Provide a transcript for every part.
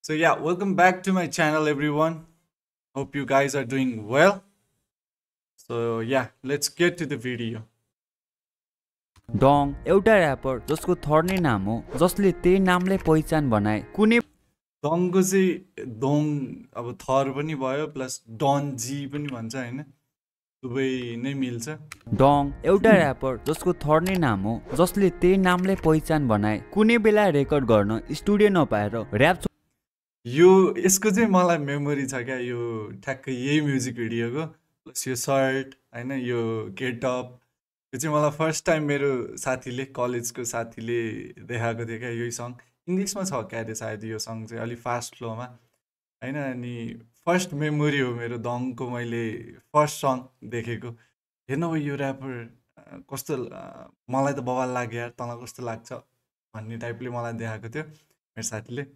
So yeah, welcome back to my channel everyone. Hope you guys are doing well. So yeah, let's get to the video. डङ एउटा rapper जसको third नै नाम हो जसले त्यही नामले पहिचान बनाए कुनै डङको चाहिँ दोङ अब थर पनि भयो प्लस डन जी पनि भन्छ हैन दुवै नै मिल्छ डङ एउटा ऱ्यापर जसको थर्ड नै नाम हो जसले त्यही नामले पहिचान बनाए कुनै बेला रेकर्ड गर्न स्टुडियो नपाएर ऱ्याप यो यसको चाहिँ मलाई मेमोरी छ क्या यो ठ्याक्कै यही म्युजिक भिडियोको प्लस यो सर्ट हैन यो गेटअप यो चाहिँ मलाई फर्स्ट टाइम मेरो साथीले कलेजको साथीले देखाएको थियो क्या यही सङ इङ्ग्लिसमा छ क्या अरे सायद यो सङ चाहिँ अलिक फास्ट फ्लोमा होइन अनि फर्स्ट मेमोरी हो मेरो दङको मैले फर्स्ट सङ देखेको हेर्न हो यो ऱ्यापर कस्तो मलाई त बवाल लाग्यो यार तँलाई कस्तो लाग्छ भन्ने टाइपले मलाई देखाएको थियो मेरो साथीले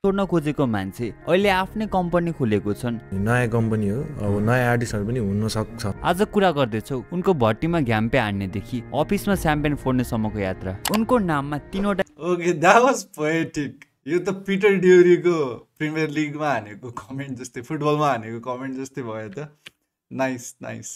छोड्न खोजेको मान्छे अहिले आफ्नै कम्पनी खोलेको छन् नयाँ कम्पनी हो अब नयाँ आर्टिस्टहरू पनि हुन सक्छ आज कुरा गर्दैछौ उनको भट्टीमा घ्याम्पे हान्नेदेखि अफिसमा स्याम्पेन फोड्नेसम्मको यात्रा उनको नाममा तीनवटा ओके द्याट वाज पोएटिक यो त पिटर ड्युरीको प्रिमियर लिगमा हानेको कमेन्ट जस्तै फुटबलमा हानेको कमेन्ट जस्तै भयो त नाइस नाइस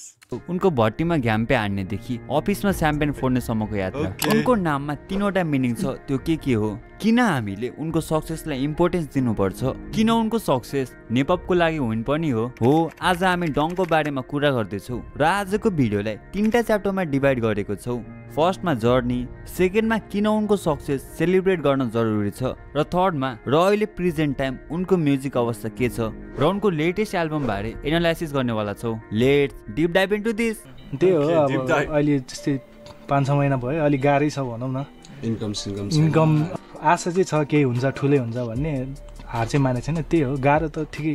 उनको भट्टीमा घ्याम्पे हान्नेदेखि अफिसमा स्याम्पेन फोड्नेसम्मको यात्रा उनको नाममा तीनवटा मिनिङ छ त्यो के हो किन हामीले उनको सक्सेसलाई इम्पोर्टेन्स दिनुपर्छ किन उनको सक्सेस नेपपको लागि होइन पनि हो आज हामी डङको बारेमा कुरा गर्दैछौँ र आजको भिडियोलाई तीनटा च्याप्टरमा डिभाइड गरेको छौँ फर्स्टमा जर्नी सेकेन्डमा किन उनको सक्सेस सेलिब्रेट गर्न जरुरी छ र थर्डमा र अहिले प्रेजेन्ट टाइम उनको म्युजिक अवस्था के छ र उनको लेटेस्ट एल्बम बारे एनालाइसिस गर्नेवाला छौँ let's deep dive into this त्यही हो अब अहिले जस्तै 5-6 महिना भयो अलिक गाह्रै छ भनौँ न इन्कम आशा चाहिँ छ केही हुन्छ ठुलै हुन्छ भन्ने हार चाहिँ मानेको छैन त्यही हो गाह्रो त ठिकै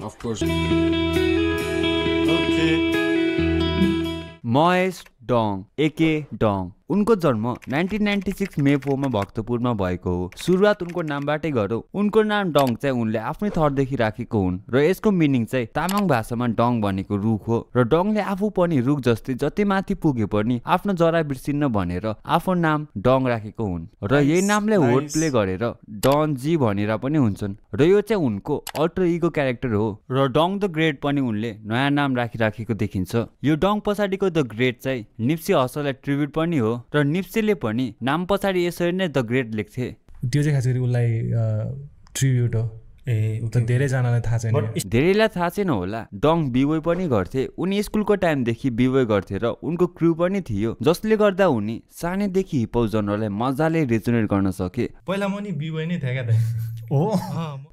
महेश डङ एके डङ उनको जन्म 1996 मे 4 मा भक्तपुरमा भएको हो सुरुवात उनको नामबाटै गरौँ उनको नाम डङ चाहिँ उनले आफ्नै थरदेखि राखेको हुन् र यसको मिनिङ चाहिँ तामाङ भाषामा डङ भनेको रुख हो र डङले आफू पनि रुख जस्तै जति माथि पुगे पनि आफ्नो जरा बिर्सिन्न भनेर आफ्नो नाम डङ राखेको हुन् र यही नामले होट प्ले गरेर डन जी भनेर पनि हुन्छन् र यो चाहिँ उनको अल्टर इगो क्यारेक्टर हो र डङ द ग्रेट पनि उनले नयाँ नाम राखिराखेको देखिन्छ यो डङ पछाडिको द ग्रेट चाहिँ निप्सी हसललाई ट्रिब्युट पनि हो र निप्सीले पनि नाम पछाडि यसरी नै द ग्रेट लेख्थे त्यो चाहिँ खास गरी उसलाई ट्रिब्युट हो त धेरैजनालाई थाहा छैन धेरैलाई थाहा छैन होला डङ बिवै पनि गर्थे उनी स्कुलको टाइमदेखि बिवै गर्थे र उनको क्रू पनि थियो जसले गर्दा उनी सानैदेखि हिपहप जनरलाई मजाले रेजोनेट गर्न सके पहिला म नि बिवै नै थिएँ क्या त हो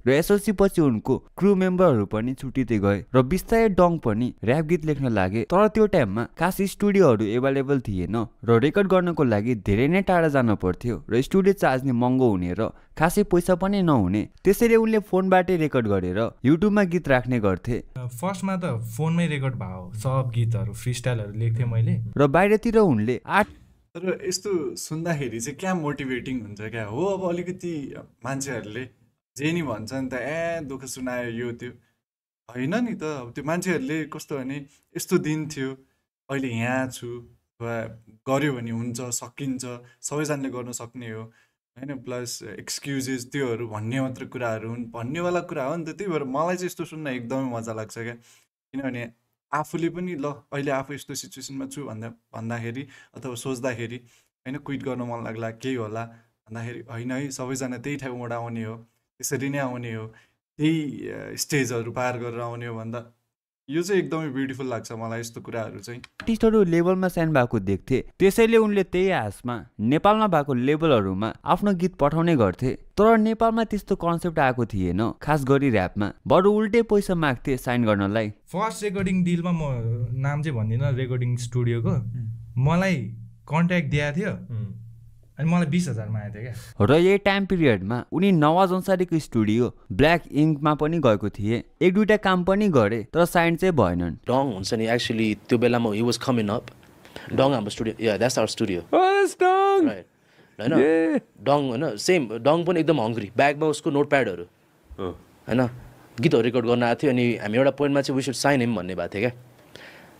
र एसएलसी पछि उनको क्रू मेम्बरहरू पनि छुट्टिँदै गए र बिस्तारै डङ पनि ऱ्याप गीत लेख्न लागे तर त्यो टाइममा खास स्टुडियोहरू एभाइलेबल थिएन र रेकर्ड गर्नको लागि धेरै नै टाढा जान पर्थ्यो र स्टुडियो चार्ज नै महँगो हुने र खासै पैसा पनि नहुने त्यसैले उनले फोनबाटै रेकर्ड गरेर युट्युबमा गीत राख्ने गर्थे फर्स्टमा त फोनमै रेकर्ड भयो सब गीतहरू फ्री स्टाइलहरू लेख्थेँ मैले र बाहिरतिर उनले तर यस्तो सुन्दाखेरि चाहिँ क्या मोटिभेटिङ हुन्छ क्या हो अब अलिकति मान्छेहरूले जे नि भन्छ नि त दुःख सुनायो यो त्यो होइन नि त अब त्यो मान्छेहरूले कस्तो भने यस्तो दिन थियो अहिले यहाँ छु वा गऱ्यो भने हुन्छ सकिन्छ सबैजनाले गर्न सक्ने हो होइन प्लस एक्सक्युजेस त्योहरू भन्ने मात्र कुराहरू हुन् भन्नेवाला कुरा हो नि त त्यही भएर मलाई चाहिँ यस्तो सुन्न एकदमै मजा लाग्छ क्या किनभने आफूले पनि ल अहिले आफू यस्तो सिचुएसनमा छु भन्दाखेरि अथवा सोच्दाखेरि होइन क्विट गर्न मन लाग्ला केही होला भन्दाखेरि होइन है सबैजना त्यही ठाउँबाट आउने हो त्यसरी नै आउने हो त्यही स्टेजहरू पार गरेर आउने हो भन्दा यो चाहिँ एकदमै ब्युटिफुल लाग्छ मलाई यस्तो कुराहरू चाहिँ आर्टिस्टहरू लेभलमा साइन भएको देख्थे त्यसैले उनले त्यही आशमा नेपालमा भएको लेभलहरूमा आफ्नो गीत पठाउने गर्थे तर नेपालमा त्यस्तो कन्सेप्ट आएको थिएन खास गरी ऱ्यापमा बरु उल्टै पैसा माग्थे साइन गर्नलाई फर्स्ट रेकर्डिङ डिलमा म नाम चाहिँ भन्दिनँ रेकर्डिङ स्टुडियोको मलाई कन्ट्याक्ट दिएको थियो अनि मलाई 20,000 मा आएको थियो क्या र यही टाइम पिरियडमा उनी नवाज अन्सारीको स्टुडियो ब्ल्याक इङ्कमा पनि गएको थिए एक दुईटा काम पनि गरे तर साइन चाहिँ भएनन् डङ हुन्छ नि एक्चुअली त्यो बेलामा हि वाज कमिङ अप डङ हाम्रो studio yeah that's our studio right होइन डङ होइन सेम डङ पनि एकदम हङ्ग्री ब्यागमा उसको नोटप्याडहरू होइन गीतहरू रेकर्ड गर्न आएको थियो अनि हामी एउटा पोइन्टमा चाहिँ वी सुड साइन हिम भन्ने भएको थियो क्या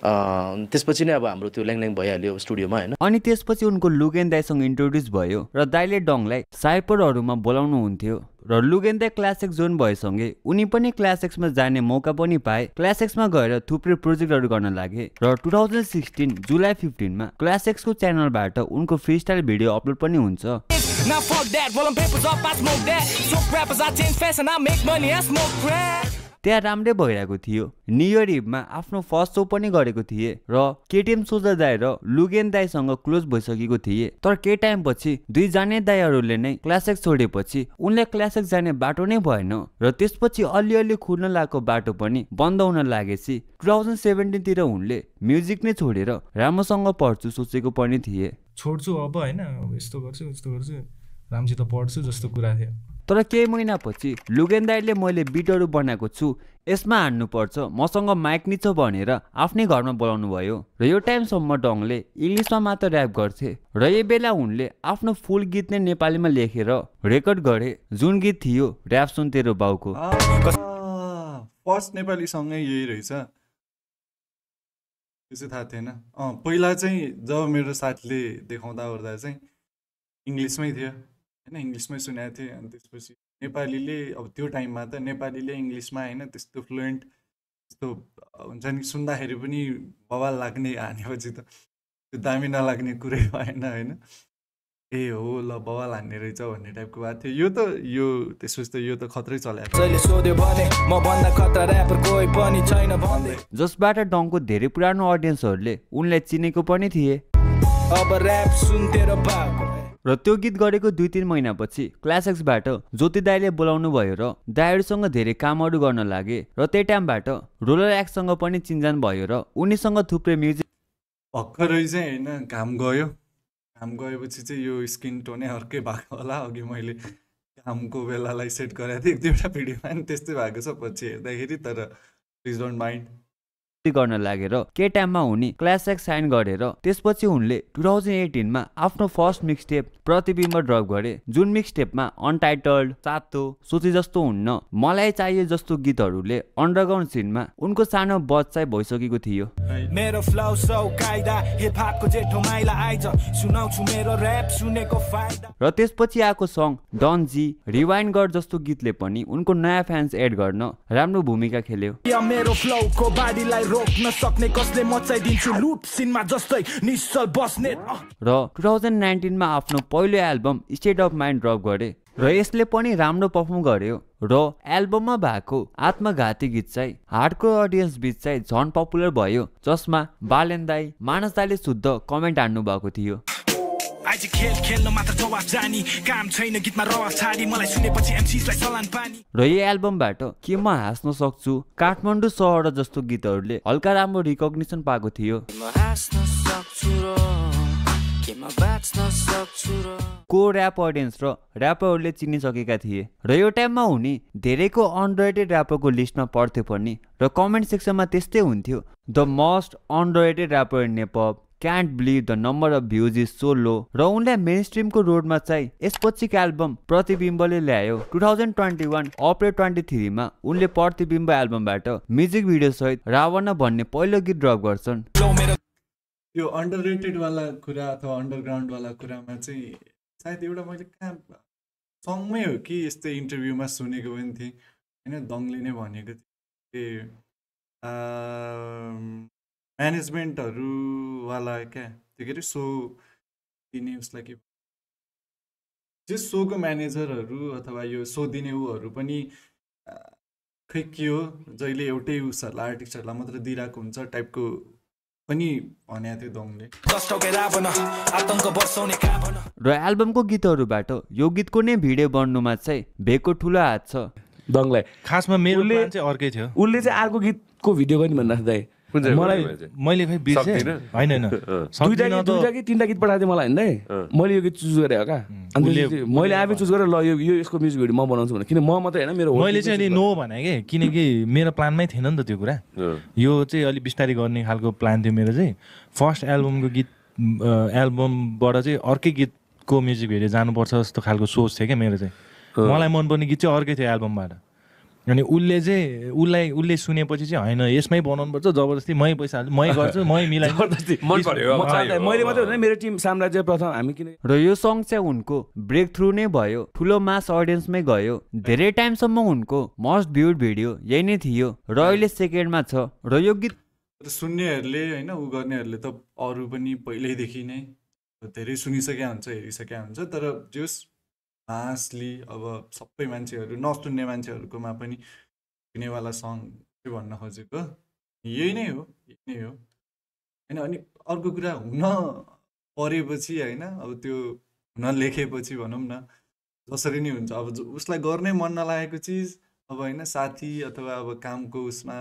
त्यसपछि नै अब हाम्रो त्यो ल्याङ भइहाल्यो स्टुडियोमा होइन। अनि त्यसपछि उनको लुगेन दाईसँग इन्ट्रोड्युस भयो र दाईले डङलाई साइपरहरूमा बोलाउनु हुन्थ्यो र लुगेन दाई क्लास एक्स जोइन भएसँगै उनी पनि क्लास एक्समा जाने मौका पनि पाए। क्लास एक्समा गएर थुप्रै प्रोजेक्टहरू गर्न लागे र 2016 जुलाई 15 क्लास एक्सको च्यानलबाट उनको फ्री स्टाइल भिडियो अपलोड पनि हुन्छ। त्यहाँ राम्रै भइरहेको थियो। न्यु इयर इभमा आफ्नो फर्स्ट शो पनि गरेको थिए र केटिएम सोल्जर दाई र लुगेन दाईसँग क्लोज भइसकेको थिए। तर केही टाइम पछि दुई जाने दाईहरूले नै क्लास एक्स छोडेपछि उनले क्लास एक्स जाने बाटो नै भएन र त्यसपछि अलिअलि खुल्न लागेको बाटो पनि बन्द हुन लागेपछि 2017 तिर उनले म्युजिक नै छोडेर राम्रोसँग पढ्छु सोचेको पनि थिए। छोड्छु अब होइन, यस्तो गर्छु राम्रोसित पढ्छु जस्तो कुरा थियो। तर केही महिनापछि लुगेन दाईले मैले बिटहरू बनाएको छु, यसमा हान्नुपर्छ, मसँग माइक नि छ भनेर आफ्नै घरमा बोलाउनु भयो र यो टाइमसम्म डङले इङ्ग्लिसमा मात्र ऱ्याप गर्थे र यही बेला उनले आफ्नो फुल गीत नै नेपालीमा लेखेर रेकर्ड गरे, जुन गीत थियो ऱ्याप सुन तेरो बाउको। फर्स्ट नेपाली सँगै यही रहेछ, त्यो चाहिँ थाहा थिएन। पहिला चाहिँ जब मेरो साथीले देखाउँदा ओर्दा चाहिँ इङ्ग्लिसमै थियो होइन, इङ्ग्लिसमै सुनेको थिएँ। अनि त्यसपछि नेपालीले अब त्यो टाइममा त नेपालीले इङ्ग्लिसमा होइन त्यस्तो फ्लुएन्ट त्यस्तो हुन्छ नि, सुन्दाखेरि पनि बवाल लाग्ने, हानेपछि त त्यो दामी नलाग्ने कुरै भएन होइन। ए हो ल बवाल हान्ने रहेछ भन्ने टाइपको भएको थियो। यो त यो त्यसपछि त यो त खत्रै चलाएको। जसबाट डङको धेरै पुरानो अडियन्सहरूले उनलाई चिनेको पनि थिए। र त्यो गीत गरेको 2-3 महिनापछि क्लास एक्सबाट ज्योति दाईले बोलाउनु भयो र दाईहरूसँग धेरै कामहरू गर्न लागे र त्यही टाइमबाट रोलर एक्ससँग पनि चिन्जान भयो र उनीसँग थुप्रै म्युजिक भर्खरै चाहिँ होइन काम गएपछि चाहिँ यो स्किन टोनै अर्कै भएको होला। अघि मैले कामको बेलालाई सेट गरेको थिएँ, एक दुईवटा भिडियोमा पनि त्यस्तै भएको छ पछि हेर्दाखेरि। तर प्लिज डोन्ट माइन्ड गर्न लागेर के टाइममा उनी क्लास एक्स साइन गरेर त्यसपछि उनले 2018 मा आफ्नो फर्स्ट मिक्सटेप प्रतिबिम्ब ड्रप गरे, जुन मिक्सटेपमा अनटाइटल्ड, सातो, सोचे जस्तो हुन्न, मलाई चाहिए जस्तो गीतहरूले अन्डरग्राउन्ड सिनमा उनको सानो बज चाहिँ भइसकेको थियो। मेरो फ्लो सो कायदा हिप हपको जेठो माइला आइज सुनाउँछु मेरो र्याप सुनेको फाइदा। र त्यसपछि आएको सङ डन जी, रिवाइन्ड गर जस्तो गीतले पनि उनको नयाँ फ्यान्स एड गर्न राम्रो भूमिका खेल्यो। मेरो फ्लोको बाडीलाई रोक्न सक्ने कसले मचाइदिन्छु लुट सिनमा जस्तै निश्चल बस्ने। र 2019 मा आफ्नो पहिलो album state of mind drop गरे र यसले पनि राम्रो पर्फर्म गर्यो र एल्बममा भएको आत्मघाती गीत चाहिँ हार्डकोर अडियन्स बीच चाहिँ झन पपुलर भयो, जसमा बालेन दाई, मानस दाईले शुद्ध कमेन्ट हान्नु भएको थियो। आज खेल खेल्न मात्र जवाफ जानी काम छैन गीतमा रवाफ छाडी मलाई सुनेपछि एमसीलाई सलान पानी। र यो एल्बमबाट के म हाँस्न सक्छु, काठमाडौँ सहर जस्तो गीतहरूले हल्का राम्रो रिकग्निसन पाएको थियो। को ऱ्याप अडियन्स र ऱ्यापरहरूले चिनिसकेका थिए र यो टाइममा उनी धेरैको अनरेटेड ऱ्यापरको लिस्टमा पर्थ्यो पनि र कमेन्ट सेक्सनमा त्यस्तै हुन्थ्यो, the most underrated rapper in Nepal, can't believe the number of views is so low. र उनलाई मेन स्ट्रिमको रोडमा चाहिँ यसपछिको एल्बम प्रतिबिम्बले ल्यायो। 2021 अप्रिल 23 मा उनले प्रतिबिम्ब एल्बमबाट म्युजिक भिडियो सहित रावण भन्ने पहिलो गीत ड्रप गर्छन्। यो अन्डररेटेड वाला कुरा अथवा अन्डरग्राउन्ड वाला कुरामा चाहिँ सायद एउटा मैले कहाँ सङमै हो कि यस्तै इन्टरभ्यूमा सुनेको पनि थिएँ होइन, दङले नै भनेको थिएँ म्यानेजमेन्टहरूवाला क्या त्यो के अरे सो दिने उसलाई के जे सोको म्यानेजरहरू अथवा यो सो दिने उहरू पनि खै के हो जहिले एउटै उसहरूलाई आर्टिस्टहरूलाई मात्र दिइरहेको हुन्छ टाइपको पनि भनेको थियो दङले। र एल्बमको गीतहरूबाट यो गीतको नै भिडियो बन्नुमा चाहिँ भेको ठुलो हात छ दङलाई। खासमा मेरो प्लान चाहिँ अर्कै थियो, उसले चाहिँ अर्को गीतको भिडियो गर्ने भनिरहेको दाइ मलाई मैले खै बिर्सेँ होइन दुईटा कि तीनटा गीत पठाएको थिएँ मलाई होइन दाइ, मैले यो गीत चुज गरेँ हो क्या। अनि मैले आफै चुज गरेर ल यो यसको म्युजिक भिडियो म बनाउँछु भने, किन म मात्रै होइन मेरो मैले चाहिँ अलि नो भने कि किनकि मेरो प्लानमै थिएन नि त त्यो कुरा। यो चाहिँ अलिक बिस्तारै गर्ने खालको प्लान थियो मेरो चाहिँ। फर्स्ट एल्बमको गीत एल्बमबाट चाहिँ अर्कै गीतको म्युजिक भिडियो जानुपर्छ जस्तो खालको सोच थियो क्या मेरो चाहिँ। मलाई मनपर्ने गीत चाहिँ अर्कै थियो एल्बमबाट। अनि उसले सुनेपछि चाहिँ होइन यसमै बनाउनु पर्छ जबरजस्ती मै पैसा हाल्छु मै गर्छु मै मिलाइ मन पर्यो मैले मात्रै होइन मेरो टिम साम्राज्य प्रथम हामी किन र यो सङ चाहिँ उनको ब्रेक थ्रु नै भयो ठुलो मास अडियन्समै गयो धेरै टाइमसम्म उनको मोस्ट भ्युड भिडियो यही नै थियो र अहिले सेकेन्डमा छ र यो गीत सुन्नेहरूले होइन उ गर्नेहरूले त अरू पनि पहिल्यैदेखि नै धेरै सुनिसकेका हुन्छ हेरिसकेका हुन्छ तर जस मासली अब सबै मान्छेहरू नसुन्ने मान्छेहरूकोमा पनि सुन्नेवाला सङ के भन्न खोजेको यही नै हो होइन अनि अर्को कुरा हुन परेपछि होइन अब त्यो हुन लेखेपछि भनौँ न जसरी नै हुन्छ अब उसलाई गर्नै मन नलागेको चिज अब होइन साथी अथवा अब कामको उसमा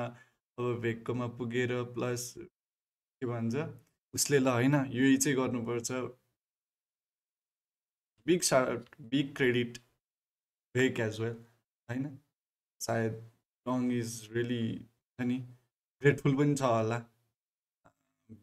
अब भेक्कोमा पुगेर प्लस के भन्छ उसले ल होइन यही चाहिँ गर्नुपर्छ बिग क्रेडिट भेक एज वेल होइन सायद डङ इज रियली नि ग्रेटफुल पनि छ होला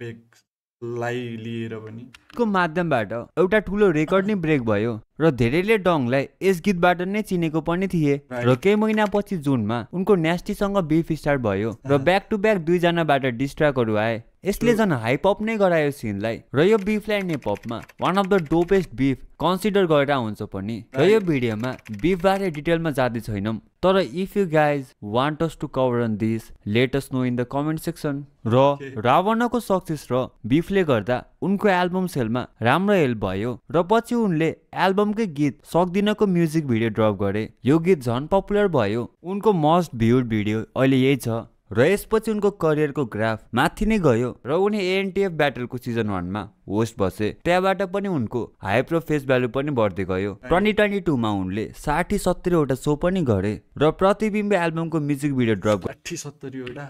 भेकलाई लिएर पनि को माध्यमबाट एउटा ठुलो रेकर्ड नै ब्रेक भयो र धेरैले डङलाई यस गीतबाट नै चिनेको पनि थिए र केही महिनापछि जुनमा उनको न्यास्टीसँग बिफ स्टार्ट भयो र ब्याक टु ब्याक दुईजनाबाट डिस्ट्र्याकहरू आए यसले झन् हाइपअप नै गरायो सिनलाई र यो बिफलाई नेपअपमा one of the dopest beef consider गरेर हुन्छ पनि र यो भिडियोमा बिफबारे डिटेलमा जाँदै छैनौँ तर if you guys want us to cover on this let us know in the comment section र रावणको सक्सेस र बिफले गर्दा उनको एल्बम सेलमा राम्रो हेल्प भयो र पछि उनले एल्बमकै गीत सक्दिनको म्युजिक भिडियो ड्रप गरे यो गीत झन् पपुलर भयो उनको मोस्ट भ्युड भिडियो अहिले यही छ र यसपछि उनको करियरको ग्राफ माथि नै गयो र उनी एएनटिएफ ब्याटलको सिजन 1 मा होस्ट बसे त्यहाँबाट पनि उनको हाइप र फेस भ्यालु पनि बढ्दै गयो 2022 मा उनले 60-70 वटा सो पनि गरे र प्रतिबिम्ब एल्बमको म्युजिक भिडियो ड्रप 60-70 वटा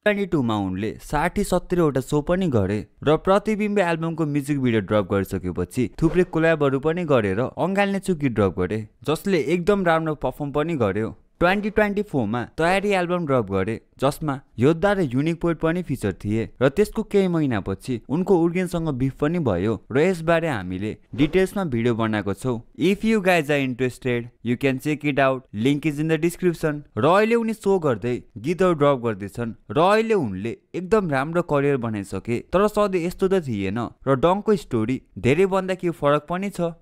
2022 मा उनले 60-70 वटा सो पनि गरे र प्रतिबिम्ब एल्बमको म्युजिक भिडियो ड्रप गरिसकेपछि थुप्रै कोल्याबहरू पनि गरेर अङ्गाल्ने चुकी ड्रप गरे जसले एकदम राम्रो पर्फर्म पनि गर्यो 2024 मा तयारी एल्बम ड्रप गरे जसमा योद्धा र युनिक पोइट पनि फिचर थिए र त्यसको केही महिनापछि उनको उर्गेनसँग बिफ पनि भयो र यसबारे हामीले डिटेल्समा भिडियो बनाएको छौँ if you guys are interested you can check it out link is in the description र अहिले उनी सो गर्दै गीतहरू ड्रप गर्दैछन् र अहिले उनले एकदम राम्रो करियर बनाइसके तर सधैँ यस्तो त थिएन र डङको स्टोरी धेरै भन्दा के फरक पनि छ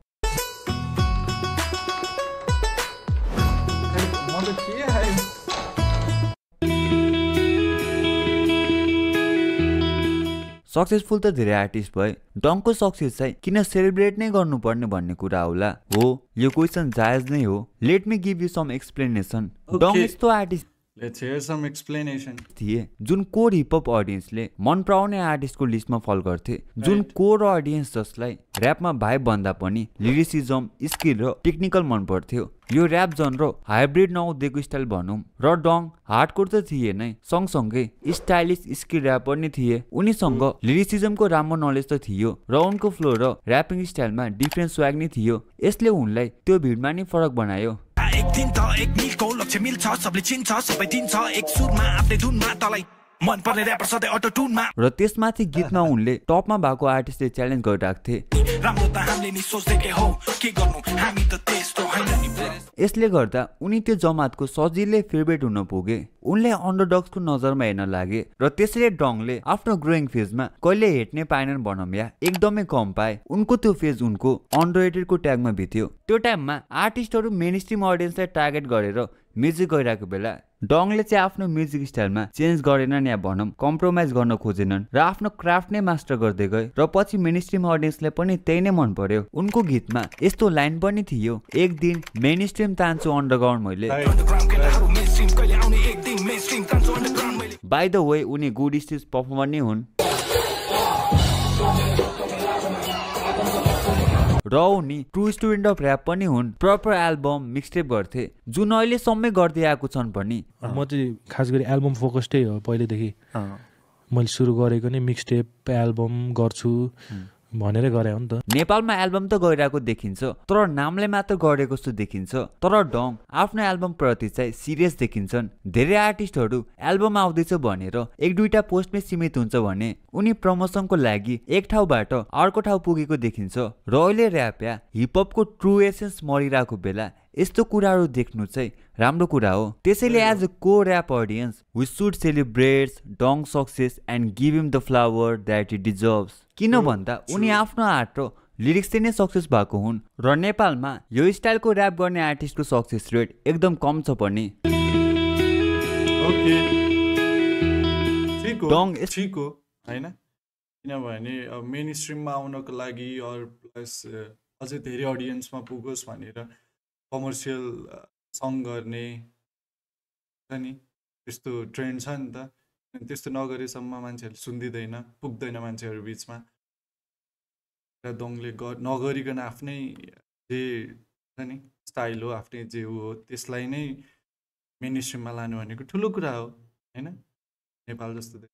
सक्सेसफुल त धेरै आर्टिस्ट भए डङको सक्सेस चाहिँ किन सेलिब्रेट नै गर्नुपर्ने भन्ने कुरा होला हो यो क्वेसन जायज नै हो let me give you some explanation Dong यस्तो artist Let's hear some explanation. थिए जुन कोर हिपहप अडियन्सले मन पराउने आर्टिस्टको लिस्टमा फल गर्थे जुन कोर अडियन्स जसलाई ऱ्यापमा भाइब भन्दा पनि लिरिसिजम स्किल र टेक्निकल मन पर्थ्यो यो ऱ्याप जनर हाइब्रिड नहुँदैको स्टाइल भनौँ र डङ हार्डकोर त थिए नै सँगसँगै स्टाइलिस स्किल ऱ्यापर पनि थिए उनीसँग लिरिसिजमको राम्रो नलेज त थियो र उनको फ्लो र ऱ्यापिङ स्टाइलमा डिफ्रेन्ट स्वाग नै थियो यसले उनलाई त्यो भिडमा नै फरक बनायो एक दिन त एक मिलको लक्ष्य मिल्छ सबले चिन्छ सबै दिन्छ एक सुरमा आफ्नै धुनमा तलाई मन पर्ने ऱ्यापर सधैँ अटो ट्युनमा र त्यसमाथि गीतमा उनले टपमा भएको आर्टिस्टले च्यालेन्ज गरिरहेको थिए राम्रो त हामीले नि सोच्दै के हो के गर्नु हामी त त्यस्तो हैन नि यसले गर्दा उनी त्यो जमातको सजिलै फेभरेट हुन पुगे उनले अन्डरडग्सको नजरमा हेर्न लागे र त्यसैले डङले आफ्नो ग्रोइङ फेजमा कहिले हेट्ने पाएनन् भनौँ या एकदमै कम पाए उनको त्यो फेज उनको अन्डररेटेडको ट्यागमा भित्यो त्यो टाइममा आर्टिस्टहरू मेन स्ट्रिम अडियन्सलाई टार्गेट गरेर म्युजिक गरिरहेको बेला डङले चाहिँ आफ्नो म्युजिक स्टाइलमा चेन्ज गरेनन् या भनौँ कम्प्रोमाइज गर्न खोजेनन् र आफ्नो क्राफ्ट नै मास्टर गर्दै गए र पछि मेन स्ट्रिम अडियन्सले पनि त्यही नै मन पर्यो उनको गीतमा यस्तो लाइन पनि थियो एक दिन मेन स्ट्रिम तान्छु अन्डरग्राउन्ड मैले बाइ द वे उनी गुड स्टेज पर्फर्मर नै हुन् र उनी ट्रु स्टुडेन्ट अफ ऱ्याप पनि हुन् प्रपर एल्बम मिक्सटेप गर्थे जुन अहिले सम्मै गर्दै आएको छन् पनि म चाहिँ खास गरी एल्बम फोकस्डै हो पहिलेदेखि मैले सुरु गरेको नै मिक्सटेप एल्बम गर्छु भनेर गरे हो नि त। नेपालमा एल्बम त गइरहेको देखिन्छ तर नामले मात्र गरेको जस्तो देखिन्छ। तर डङ आफ्नो एल्बम प्रति चाहिँ सिरियस देखिन्छन्। धेरै आर्टिस्टहरू एल्बम आउँदैछ भनेर एक दुईटा पोस्टमै सीमित हुन्छ भने उनी प्रमोसनको लागि एक ठाउँबाट अर्को ठाउँ पुगेको देखिन्छ। र अहिले ऱ्याप या हिपहपको ट्रु एसेन्स मरिरहेको बेला यस्तो कुराहरू देख्नु चाहिँ राम्रो कुरा हो। त्यसैले एज अ को rap audience we should celebrate डङ success and give him the flower that he deserves. किन भन्दा उनी आफ्नो आर्ट र लिरिक्सले नै सक्सेस भएको हुन् र नेपालमा यो स्टाइलको ऱ्याप गर्ने आर्टिस्टको सक्सेस रेट एकदम कम छ पनि। ठिक हो होइन, किनभने मेन स्ट्रिममा आउनको लागि अरू प्लस अझै धेरै अडियन्समा पुगोस् भनेर कमर्सियल सङ गर्ने नि त्यस्तो ट्रेन्ड छ नि त। त्यस्तो नगरेसम्म मान्छेहरूले सुन्दिँदैन, पुग्दैन मान्छेहरू बिचमा। र दङले नगरिकन आफ्नै जे नि स्टाइल हो, आफ्नै जे हो त्यसलाई नै मेन स्ट्रिममा लानु भनेको ठुलो कुरा हो होइन, नेपाल जस्तो।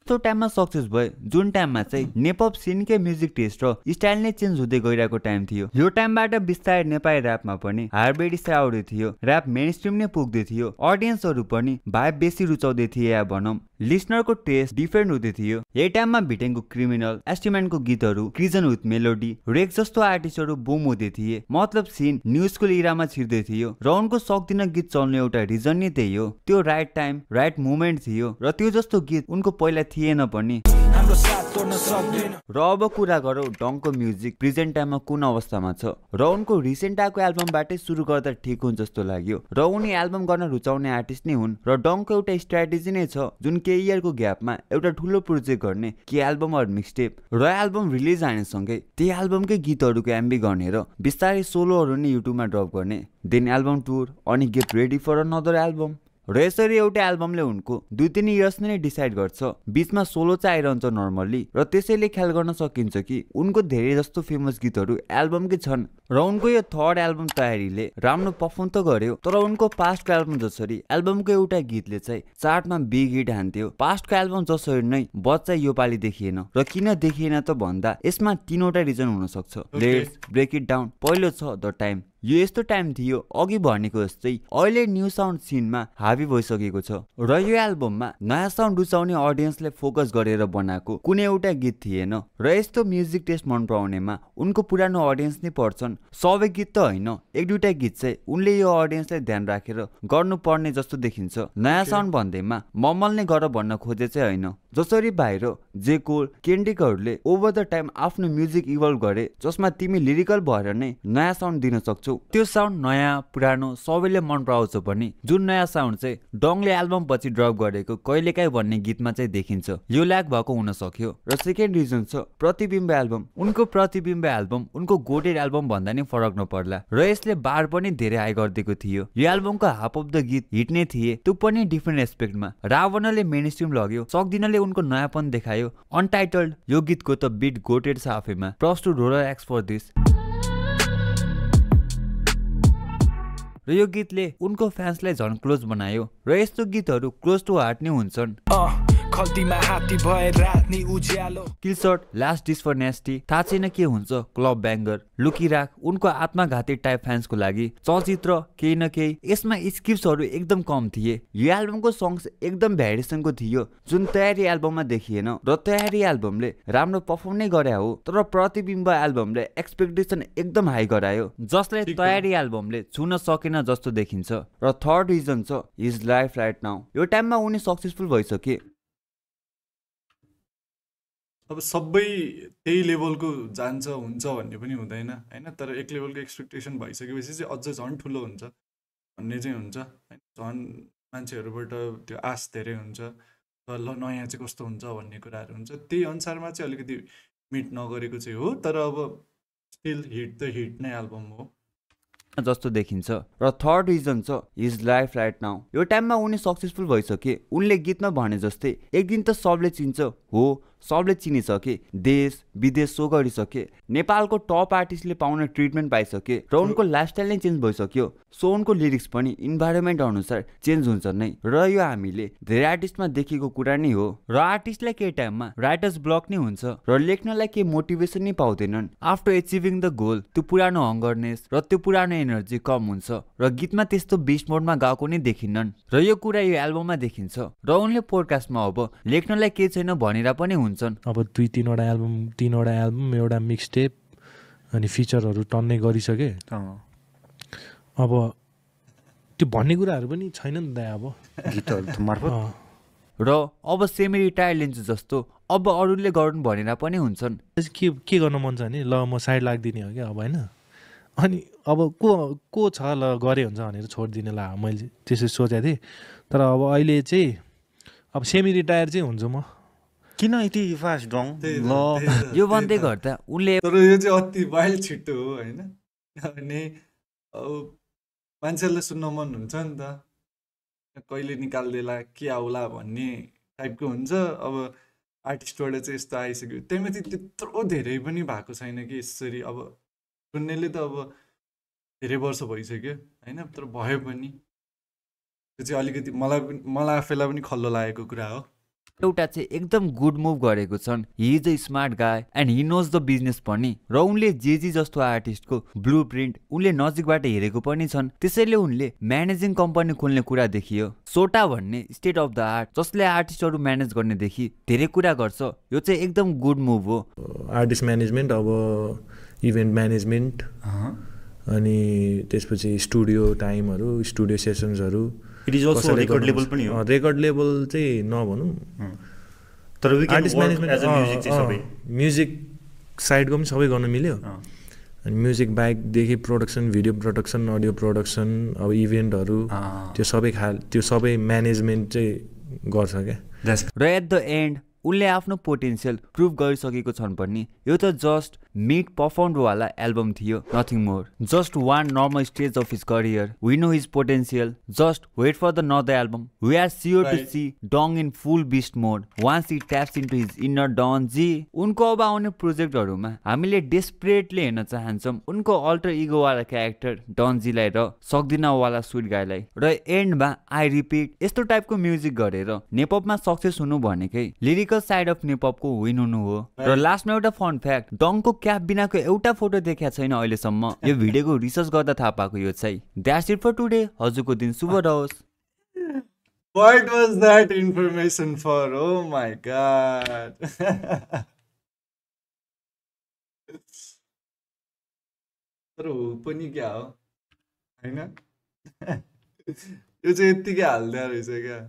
त्यो टाइममा सक्सेस भए जुन टाइममा चाहिँ नेपप सिनकै म्युजिक टेस्ट र स्टाइल नै चेन्ज हुँदै गइरहेको टाइम थियो। यो टाइमबाट बिस्तारै नेपाली ऱ्यापमा पनि हार्बेडी आउँदै थियो, ऱ्याप मेन स्ट्रिम नै पुग्दै थियो, अडियन्सहरू पनि भाइब बेसी रुचाउँदै थिए या भनौँ लिसनरको टेस्ट डिफरेन्ट हुँदै थियो। यही टाइममा भिटेङको क्रिमिनल, एस्टिम्यानको गीतहरू, क्रिजन विथ मेलोडी, रेक जस्तो आर्टिस्टहरू बुम हुँदै थिए। मतलब सिन न्यू स्कुल इरामा छिर्दै थियो र उनको सक्दिन गीत चल्ने एउटा रिजन नै त्यही हो। त्यो राइट टाइम राइट मोमेन्ट थियो र त्यो जस्तो गीत उनको पहिला थिएन पनि। र अब कुरा गरौँ डङको म्युजिक प्रेजेन्ट टाइममा कुन अवस्थामा छ र उनको रिसेन्ट आएको एल्बमबाटै सुरु गर्दा ठिक हुन्छ जस्तो लाग्यो। र उनी एल्बम गर्न रुचाउने आर्टिस्ट नै हुन् र डङको एउटा स्ट्राटेजी नै छ जुन केही इयरको ग्यापमा एउटा ठुलो प्रोजेक्ट गर्ने कि एल्बम अर मिक्सटेप, र एल्बम रिलिज आनेसँगै त्यही एल्बमकै गीतहरूको एमबी गर्ने र बिस्तारै सोलोहरू नै युट्युबमा ड्रप गर्ने, देन एल्बम टुर, अनि get ready for another album. र यसरी एउटा एल्बमले उनको 2-3 इयर्स नै डिसाइड गर्छ। बिचमा सोलो चाहिँ आइरहन्छ नर्मल्ली र त्यसैले ख्याल गर्न सकिन्छ कि उनको धेरै जस्तो फेमस गीतहरू एल्बमकै छन्। र उनको यो थर्ड एल्बम तयारीले राम्रो पर्फर्म त गर्यो तर उनको पास्टको एल्बम जसरी एल्बमको एउटा गीतले चाहिँ चार्टमा बिग हिट हान्थ्यो, पास्टको एल्बम जसरी नै बच्चा यो पालि देखिएन। र किन देखिएन त भन्दा यसमा 3वटा रिजन हुन सक्छ। Let's break it down. पहिलो छ द टाइम। यो यस्तो टाइम थियो अघि भनेको जस्तै अहिले न्यू साउन्ड सिनमा हावी भइसकेको छ र यो एल्बममा नयाँ साउन्ड रुचाउने अडियन्सलाई फोकस गरेर बनाएको कुनै एउटा गीत थिएन। र यस्तो म्युजिक टेस्ट मन पराउनेमा उनको पुरानो अडियन्स नै पर्छन्। सबै गीत त होइन, एक दुईटा गीत चाहिँ उनले यो अडियन्सलाई ध्यान राखेर गर्नुपर्ने जस्तो देखिन्छ। नयाँ साउन्ड भन्दैमा मम्मल नै गर भन्न खोजे चाहिँ होइन। जसरी बाहिर जे कोल, केन्ड्रिकहरूले ओभर द टाइम आफ्नो म्युजिक इभल्भ गरे जसमा तिमी लिरिकल भएर नै नयाँ साउन्ड दिन सक्छौ। त्यो साउन्ड नयाँ पुरानो सबैले मन पराउँछ पनि। जुन नयाँ साउन्ड चाहिँ डङले एल्बम पछि ड्रप गरेको कहिलेकाहीँ भन्ने गीतमा चाहिँ देखिन्छ, यो ल्याक भएको हुन सक्यो। र सेकेन्ड रिजन छ प्रतिबिम्ब एल्बम। उनको प्रतिबिम्ब एल्बम उनको गोटेड एल्बम भन्दा नि फरक नपर्ला र यसले बार पनि धेरै हाई गरिदिएको थियो। यो एल्बमको हाफ अफ द गीत हिट नै थिए, त्यो पनि डिफ्रेन्ट एस्पेक्टमा। रावणले मेन स्ट्रिम लग्यो, सक्दिनले उनको नयाँपन देखायो। अनटाइटल्ड यो गीतको त बिट गोटेड छ आफैमा। Props to Roller X for this. र यो गीतले उनको फ्यान्सलाई झन् क्लोज बनायो र यस्तो गीतहरू क्लोज टु हार्ट नै हुन्छन्। किलसट, लास्ट डिस फर नेस्टी, थाहा छैन के हुन्छ, क्लब ब्याङ्गर, लुकी राख उनको आत्मघाती टाइप फ्यान्सको लागि, चलचित्र केही न केही। यसमा स्क्रिप्ट्सहरू एकदम कम थिए। यो एल्बमको सङ्ग्स एकदम भ्यारिएसनको थियो जुन तयारी एल्बममा देखिएन र तयारी एल्बमले राम्रो पर्फर्म नै गरे हो तर प्रतिबिम्ब एल्बमले एक्सपेक्टेसन एकदम हाई गरायो जसलाई तयारी एल्बमले छुन सकेन जस्तो देखिन्छ। र थर्ड रिजन छ हिज लाइफ राइट नाउ। यो टाइममा उनी सक्सेसफुल भइसके। अब सबै त्यही लेभलको जान्छ हुन्छ भन्ने पनि हुँदैन होइन, तर एक लेभलको एक्सपेक्टेसन भइसकेपछि चाहिँ अझ झन् ठुलो हुन्छ भन्ने चाहिँ हुन्छ होइन। झन् मान्छेहरूबाट त्यो आश धेरै हुन्छ, ल नयाँ चाहिँ कस्तो हुन्छ भन्ने कुराहरू हुन्छ। त्यही अनुसारमा चाहिँ अलिकति मिट नगरेको चाहिँ हो, तर अब स्टिल हिट त हिट नै एल्बम हो जस्तो देखिन्छ। र थर्ड रिजन छ हिज लाइफ राइट नाउ। यो टाइममा उनी सक्सेसफुल भइसके। उनले गीतमा भने जस्तै एक दिन त सबले चिन्छ हो सबले चिनिसके, देश विदेश सो गरिसके, नेपालको टप आर्टिस्टले पाउने ट्रिटमेन्ट पाइसके र उनको लाइफस्टाइल नै चेन्ज भइसक्यो। सो उनको लिरिक्स पनि इन्भाइरोमेन्ट अनुसार चेन्ज हुन्छ नै र यो हामीले धेरै आर्टिस्टमा देखेको कुरा नै हो। र आर्टिस्टलाई केही टाइममा राइटर्स ब्लक नै हुन्छ र लेख्नलाई केही मोटिभेसन नै पाउँदैनन्। आफ्टर एचिभिङ द गोल त्यो पुरानो हङ्गरनेस र त्यो पुरानो एनर्जी कम हुन्छ र गीतमा त्यस्तो बिस्ट मोडमा गाएको नै देखिन्नन् र यो कुरा यो एल्बममा देखिन्छ। र उनले पोडकास्टमा अब लेख्नलाई केही छैन भनेर पनि हुन्छन्। अब 2-3वटा एल्बम एउटा मिक्सटेप अनि फिचरहरू टन्नै गरिसके। अब त्यो भन्ने कुराहरू पनि छैन नि त अब गीतहरू मार्फत। र अब सेमी रिटायर लिन्छु जस्तो अब अरूले गरून् भनेर पनि हुन्छन्। के गर्न मन छ भने ल म साइड लाग्दिने हो क्या अब होइन। अनि अब को छ ल गरे हुन्छ भनेर छोडिदिने ला मैले त्यसरी सोचेको थिएँ। तर अब अहिले चाहिँ अब सेमी रिटायर चाहिँ हुन्छु म। किन यति फास्ट डङ ल यो भन्दै गर्दा उनले तर यो चाहिँ अति वाइल्ड छिटो हो होइन। अनि अब मान्छेहरूलाई सुन्न मन हुन्छ नि त, कहिले निकाल्देला के आउला भन्ने टाइपको हुन्छ। अब आर्टिस्टबाट चाहिँ यस्तो आइसक्यो, त्यहीमाथि त्यत्रो धेरै पनि भएको छैन कि यसरी। अब सुन्नेले त अब धेरै वर्ष भइसक्यो होइन, तर भयो पनि त्यो चाहिँ अलिकति मलाई आफैलाई पनि खल्लो लागेको कुरा हो। एउटा चाहिँ एकदम गुड मुभ गरेको छन्। He is a smart guy and he knows the business पनि। र उनले जे जस्तो आर्टिस्टको ब्लु प्रिन्ट उनले नजिकबाट हेरेको पनि छन्। त्यसैले उनले म्यानेजिङ कम्पनी खोल्ने कुरा देखियो। सोटा भन्ने स्टेट अफ द आर्ट जसले आर्टिस्टहरू म्यानेज गर्नेदेखि धेरै कुरा गर्छ। यो चाहिँ एकदम गुड मुभ हो। आर्टिस्ट म्यानेजमेन्ट, अब इभेन्ट म्यानेजमेन्ट, अनि त्यसपछि स्टुडियो टाइमहरू, स्टुडियो सेसन्सहरू। It is also record level पनि हो। रेकर्ड लेभल चाहिँ नभनौँ, तर आर्टिस्ट म्यानेजमेन्ट म्युजिक साइडको पनि सबै गर्न मिल्यो। अनि म्युजिक बाहेकदेखि production, video production, audio production, अब इभेन्टहरू, त्यो सबै म्यानेजमेन्ट चाहिँ गर्छ क्या। र एट द एन्ड उनले आफ्नो पोटेन्सियल प्रुभ गरिसकेको छन् पनि। यो त जस्ट मिट पर्फर्म वाला एल्बम थियो, nothing more. Just one normal stage of his career. We know his potential. Just wait for the other album. We are sure to see Dong in full beast mode once he taps into his inner Don G. उनको अब आउने प्रोजेक्टहरूमा हामीले desperately हेर्न चाहन्छौँ उनको alter ego वाला character Don जीलाई र सक्दिन वाला स्विट गाईलाई। र एन्डमा आई रिपिट यस्तो टाइपको म्युजिक गरेर नेपपमा सक्सेस हुनु भनेकै लिरिकल साइड अफ नेपपको विन हुनु हो। र लास्टमा एउटा फन फ्याक्ट, डङको क्याप बिनाको एउटा फोटो देखाएको छैन अहिलेसम्म। यो भिडियोको रिसर्च गर्दा थाहा पाएको यो चाहिँ। That's it for today. हजुरको दिन शुभ रहोस्। What was that information for? Oh my god. तर हो पनि क्या हो होइन, यो चाहिँ यत्तिकै हाल्दै रहेछ क्या।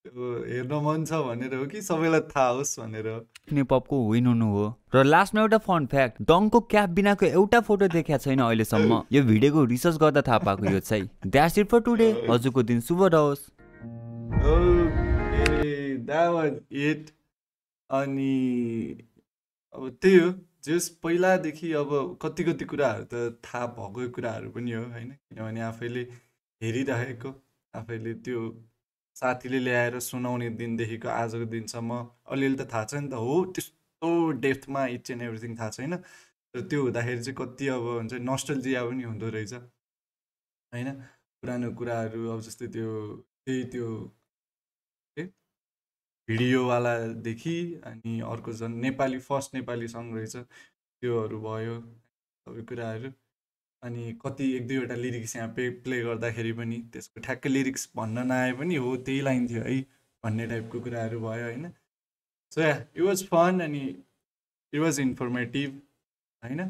हेर्न मन छ भनेर हो कि सबैलाई थाहा होस् भनेर हो। नेपपको विन हुनु हो। र लास्टमा एउटा फन फ्याक्ट, डङको क्याप बिनाको एउटा फोटो देखाएको छैन अहिलेसम्म। यो भिडियोको रिसर्च गर्दा थाहा पाएको यो चाहिँ। That's it for today. हजुरको दिन शुभ रहोस्। Okay, that was it. अनि अब त्यही हो, जस पहिलादेखि अब कति कुराहरू त थाहा भएको कुराहरू पनि हो होइन। किनभने आफैले हेरिरहेको, आफैले त्यो साथीले ल्याएर सुनाउने दिनदेखिको आजको दिनसम्म अलिअलि त थाहा छ नि त। हो त्यस्तो डेप्थमा इच एन्ड एभ्रिथिङ थाहा छैन। तर त्यो हुँदाखेरि चाहिँ कति अब हुन्छ नस्टल्जिया पनि हुँदो रहेछ होइन। पुरानो कुराहरू अब जस्तै त्यो भिडियोवालादेखि अनि अर्को झन् नेपाली फर्स्ट नेपाली सङ रहेछ त्योहरू भयो सबै कुराहरू। अनि कति 1-2वटा लिरिक्स यहाँ प्ले गर्दाखेरि पनि त्यसको ठ्याक्क लिरिक्स भन्न नआए पनि हो त्यही लाइन थियो है भन्ने टाइपको कुराहरू भयो होइन। So yeah it was fun अनि इट वाज इन्फर्मेटिभ होइन।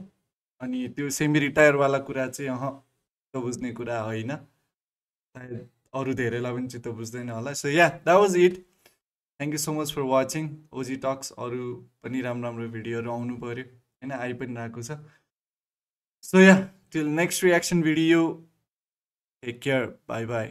अनि त्यो सेमी रिटायरवाला कुरा चाहिँ चित्त बुझ्ने कुरा होइन, सायद अरू धेरैलाई पनि चित्त बुझ्दैन होला। So yeah that was it. Thank you so much for watching OG talks. अरू पनि राम्रो भिडियोहरू आउनु पऱ्यो होइन, आइ पनि रहेको छ। सो या till next reaction video, take care, bye bye.